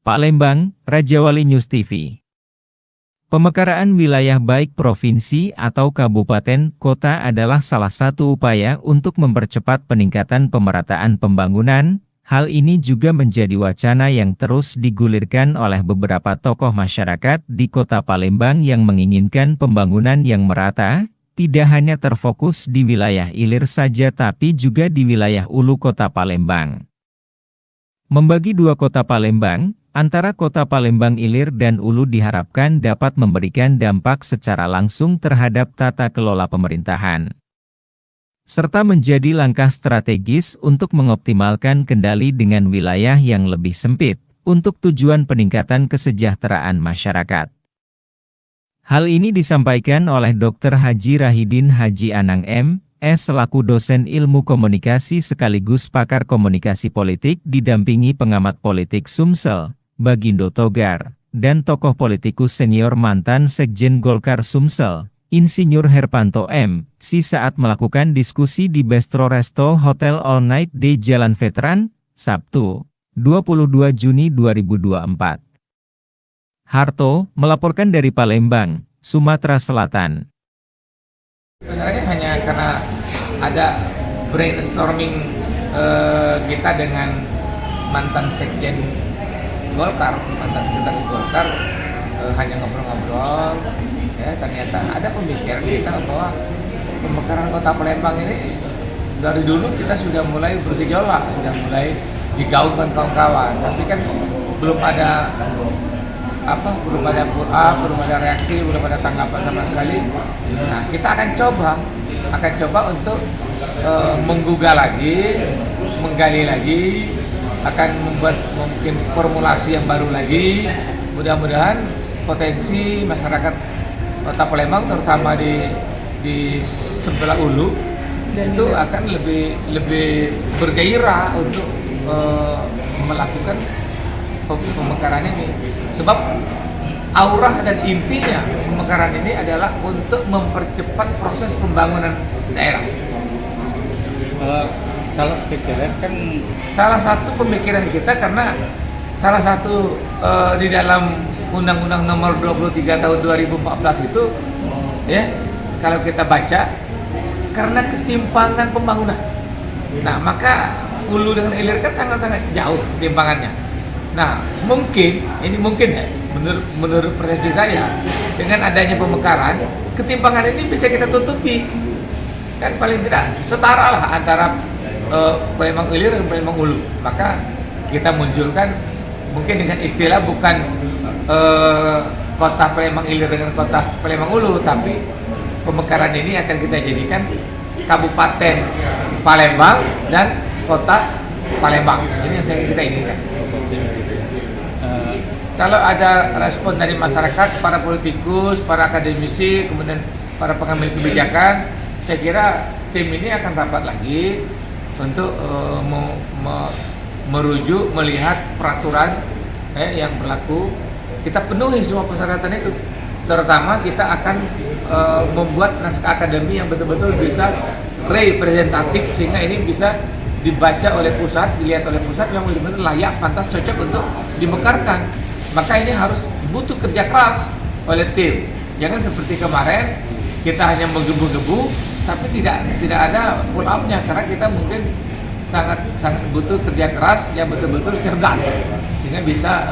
Palembang, Rajawali News TV. Pemekaraan wilayah baik provinsi atau kabupaten kota adalah salah satu upaya untuk mempercepat peningkatan pemerataan pembangunan. Hal ini juga menjadi wacana yang terus digulirkan oleh beberapa tokoh masyarakat di Kota Palembang yang menginginkan pembangunan yang merata, tidak hanya terfokus di wilayah hilir saja tapi juga di wilayah hulu Kota Palembang. Membagi dua Kota Palembang, antara Kota Palembang Hilir dan Hulu diharapkan dapat memberikan dampak secara langsung terhadap tata kelola pemerintahan, serta menjadi langkah strategis untuk mengoptimalkan kendali dengan wilayah yang lebih sempit, untuk tujuan peningkatan kesejahteraan masyarakat. Hal ini disampaikan oleh Dr. Haji Rahidin Haji Anang M.S. selaku dosen ilmu komunikasi sekaligus pakar komunikasi politik didampingi pengamat politik Sumsel, Bagindo Togar, dan tokoh politikus senior mantan Sekjen Golkar Sumsel, Insinyur Herpanto M.Si saat melakukan diskusi di Bistro Resto Hotel All Night di Jalan Veteran, Sabtu, 22 Juni 2024. Harto melaporkan dari Palembang, Sumatera Selatan. Sebenarnya hanya karena ada brainstorming kita dengan mantan Sekjen Golkar, mantan sekretaris Golkar, hanya ngobrol-ngobrol, ya ternyata ada pemikiran kita bahwa pemekaran Kota Palembang ini dari dulu kita sudah mulai bergejolak, sudah mulai digaungkan kawan-kawan, tapi kan belum ada pull up, belum ada reaksi, belum ada tanggapan sama sekali. Nah, kita akan coba untuk menggugah lagi, menggali lagi, akan membuat mungkin formulasi yang baru lagi. Mudah-mudahan potensi masyarakat Kota Palembang, terutama di sebelah hulu, itu akan lebih bergairah untuk melakukan pemekaran ini. Sebab aura dan intinya pemekaran ini adalah untuk mempercepat proses pembangunan daerah. Kalau pikiran kan salah satu pemikiran kita, karena salah satu di dalam Undang-Undang Nomor 23 Tahun 2014 itu, ya kalau kita baca, karena ketimpangan pembangunan. Nah, maka hulu dengan hilir kan sangat-sangat jauh ketimpangannya. Nah, mungkin ya, menurut persepsi saya, dengan adanya pemekaran, ketimpangan ini bisa kita tutupi. Kan paling tidak setara lah antara Palembang Hilir dan Palembang Hulu. Maka kita munculkan mungkin dengan istilah bukan Kota Palembang Hilir dengan Kota Palembang Hulu, tapi pemekaran ini akan kita jadikan Kabupaten Palembang dan Kota Palembang. Ini yang kita inginkan. Kalau ada respon dari masyarakat, para politikus, para akademisi, kemudian para pengambil kebijakan, saya kira tim ini akan rapat lagi untuk merujuk, melihat peraturan yang berlaku. Kita penuhi semua persyaratan itu. Terutama kita akan membuat naskah akademi yang betul-betul bisa representatif, sehingga ini bisa dibaca oleh pusat, dilihat oleh pusat yang benar-benar layak, pantas, cocok untuk dimekarkan. Maka ini harus butuh kerja keras oleh tim. Jangan seperti kemarin kita hanya menggebu-gebu, tapi tidak ada pull up-nya, karena kita mungkin sangat butuh kerja keras yang betul-betul cerdas, sehingga bisa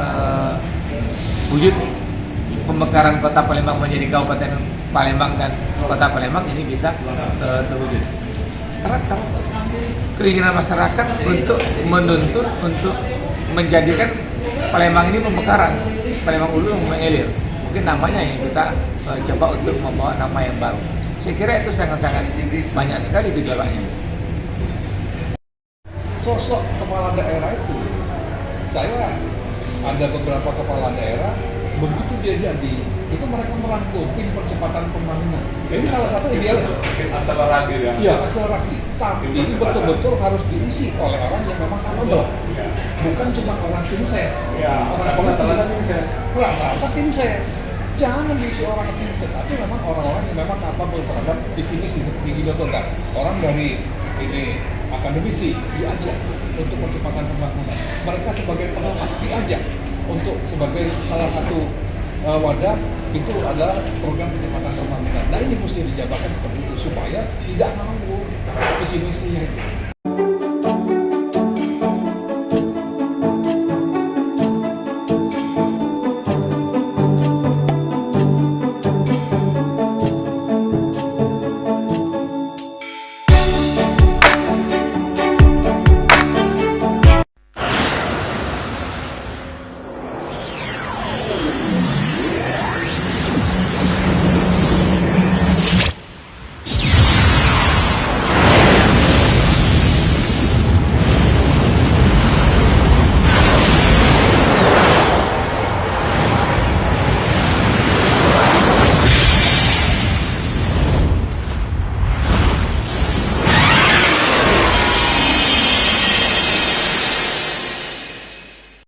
wujud pemekaran Kota Palembang menjadi Kabupaten Palembang dan Kota Palembang ini bisa terwujud. Karena keinginan masyarakat untuk menuntut untuk menjadikan Palembang ini pemekaran, Palembang Hulu mengalir. Mungkin namanya yang kita coba untuk membawa nama yang baru. Saya kira itu sangat-sangat banyak sekali gejolaknya. Sosok kepala daerah itu, saya ada beberapa kepala daerah, begitu dia jadi, itu mereka merangkul tim percepatan pembangunan. Ini salah satu ideal. akselerasi ya. Iya, akselerasi. Tapi ini betul-betul harus diisi oleh orang yang memang capable. Bukan cuma orang tim ses. Ya, Orang pengetahuan tim ses. Rata-rata tim ses. Jangan diisi orang tim ses, tapi memang orang-orang yang memang capable terhadap visi misi seperti Guido Togar. Orang dari ini akademisi diajak untuk percepatan pembangunan. Mereka sebagai pengamat diajak untuk sebagai salah satu wadah itu adalah program percepatan pembangunan. Nah ini mesti dijabarkan seperti itu supaya tidak ngawur visi misinya itu.